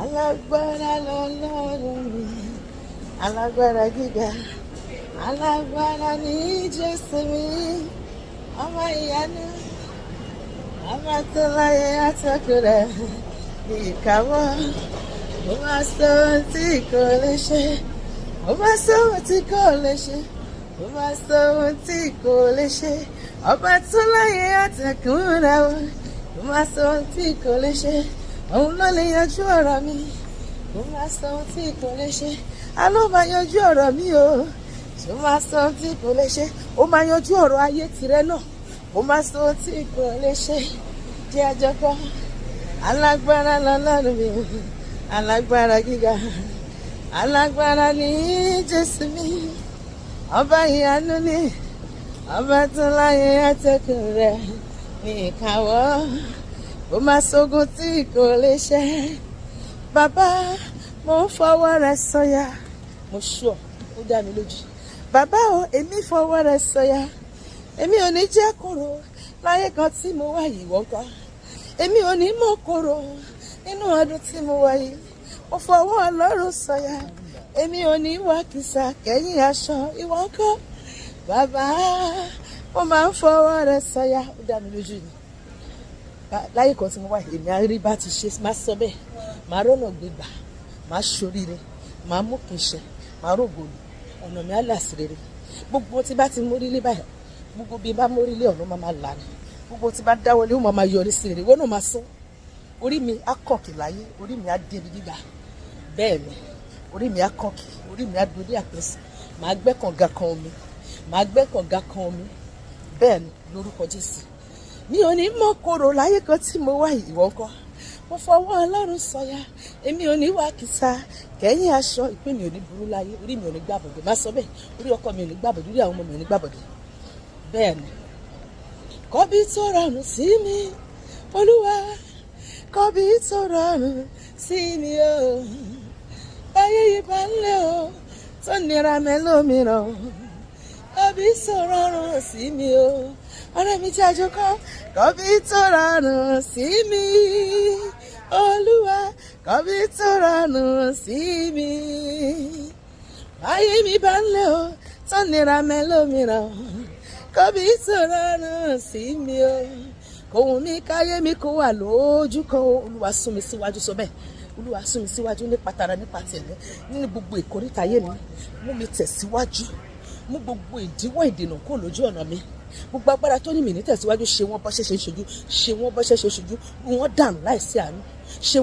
Alágbára lọ́lọ́run mi, alágbára gíga, alágbára ní Jésù mi, ọmọ ìyanu, ọmọ tó láyé àtọ́kù rẹ̀ ní ìkáwọ́. Mo máa sọ ohun tí kò lè ṣe, mo máa sọ ohun tí kò lè ṣe, mo máa sọ ohun tí kò lè ṣe. Ọba tó láyé àtọ́kù rẹ̀ mo máa sọ ohun tí kò lè ṣe. Òun ló lè yanjú ọ̀rọ̀ mi, mo máa sọ ohun tí kò lè ṣe. A ló máa yanjú ọ̀rọ̀ mi o, mo máa sọ ohun tí kò lè ṣe. Ó máa yanjú ọ̀rọ̀ ayé tirẹ̀ náà, mo máa sọ ohun tí kò lè ṣe. Jẹ́ àjọkọ́, alágbára lọ́lọ́run mi, alágbára gíga, alágbára ní Jésù mi, ọba ìyanu ni, ọba tó láyé àtọ́kù rẹ̀ ní ìkáwọ́. Ó máa sógun tí kò lè ṣe. Bàbá, mo ń fọwọ́ rẹ sọ̀yà, mo ṣọ́ ó dá mi lójú. Bàbá o, èmi fọwọ́ rẹ sọ̀yà, èmi ò ní jẹ́ kóró láyé kan tí mo wà yìí wọ́nkọ́. Èmi ò ní mọ̀ kóró nínú ọdún tí mo wà yìí. Mo fọwọ́ Ọlọ́run sọ̀yà, èmi ò ní wá kìsà kẹ́yìn aṣọ ìwọ́nkọ́. Bàbá, mo máa ń fọwọ́ rẹ sọ̀yà, ó dá mi lójú ni. Láyé kan tí mo wà èmi àrí bá ti ṣe máa sọ bẹ́ẹ̀, máa rọ́nà gbégbà, máa ṣoríire, máa mú kí n ṣe, máa rògbòlù, ọ̀nà mi á là sí rere. Gbogbo tí bá ti mórílé báyìí, gbogbo bí bá mórílé ọ̀nà máa là ní. Gbogbo tí bá dáwọ́lé ó máa yọrí sí rere. Wọ́n náà máa sọ, orí mi á kọ̀kì láyé, orí mi á débi gíga. Bẹ́ẹ̀ ni, orí mi á kọ̀kì, orí mi á dorí àpèsè. Màá gbẹ́ kànga kan omi, màá gbẹ́ kànga kan omi. Bẹ́ẹ̀ ni, lórúkọ Jésù. Mi ò ní mọ̀ kóró láyé kan tí mo wà yìí wọ́nkọ́. Mo fọwọ́ Ọlọ́run sọ̀yà, èmi ò ní wá kìsà kẹ́yìn aṣọ. Ìpín mi ò ní burú láyé, orí mi ò ní gbàbọ̀dé. Má sọ bẹ́ẹ̀, orí ọkọ mi ò ní gbàbọ̀dé, orí àwọn ọmọ mi ò ní gbàbọ̀dé. Bẹ́ẹ̀ ni, kọ́bí tó rọrùn sí mi, Olúwa, kọ́bí tó rọrùn sí mi o. Báyé yìí bá ń lé o, tó nira mẹ́lòmíràn, kọ́bí tó rọrùn sí mi o. Ọ̀rẹ́ mi jẹ́ àjọkọ́, kọ́bí tó rọrùn sí mi, Olúwa, kọ́bí tó rọrùn sí mi. Báyé mi bá ń lé o, tó nira mẹ́lòmíràn, kọ́bí tó rọrùn sí mi o. Kòhùn mi káyé mi kó wà lójú kan, Olúwa sún mi síwájú sọ bẹ́ẹ̀. Olúwa sún mi síwájú nípa tara nípa tẹ̀lé, nínú gbogbo ìkóríta ayé mi, mú mi tẹ̀síwájú, mú gbogbo ìdíwọ́ ìdènà kó lójú ọ̀nà mi. Gbogbo agbára tó ní mi ní tẹ̀síwájú, ṣe wọ́n bọ́ ṣe ṣojú, ṣe wọ́n bọ́ ṣe ṣojú, wọ́n dànù láìsí àánú. Ṣe